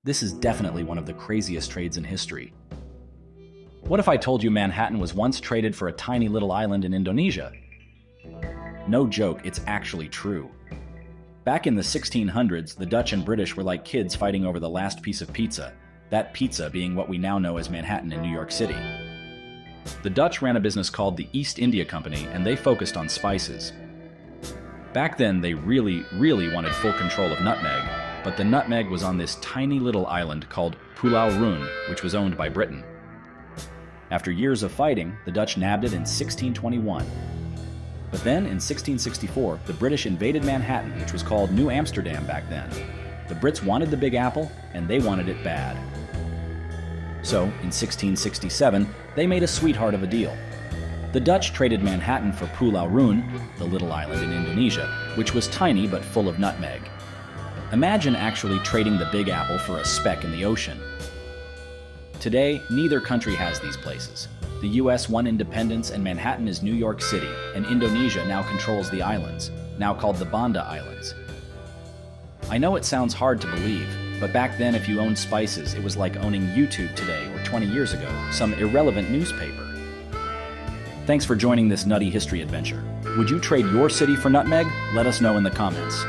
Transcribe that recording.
This is definitely one of the craziest trades in history. What if I told you Manhattan was once traded for a tiny little island in Indonesia? No joke, it's actually true. Back in the 1600s, the Dutch and British were like kids fighting over the last piece of pizza, that pizza being what we now know as Manhattan in New York City. The Dutch ran a business called the East India Company, and they focused on spices. Back then, they really wanted full control of nutmeg, but the nutmeg was on this tiny little island called Pulau Rhun, which was owned by Britain. After years of fighting, the Dutch nabbed it in 1621. But then, in 1664, the British invaded Manhattan, which was called New Amsterdam back then. The Brits wanted the Big Apple, and they wanted it bad. So, in 1667, they made a sweetheart of a deal. The Dutch traded Manhattan for Pulau Rhun, the little island in Indonesia, which was tiny but full of nutmeg. Imagine actually trading the Big Apple for a speck in the ocean. Today, neither country has these places. The US won independence and Manhattan is New York City, and Indonesia now controls the islands, now called the Banda Islands. I know it sounds hard to believe, but back then if you owned spices, it was like owning YouTube today or 20 years ago, some irrelevant newspaper. Thanks for joining this nutty history adventure. Would you trade your city for nutmeg? Let us know in the comments.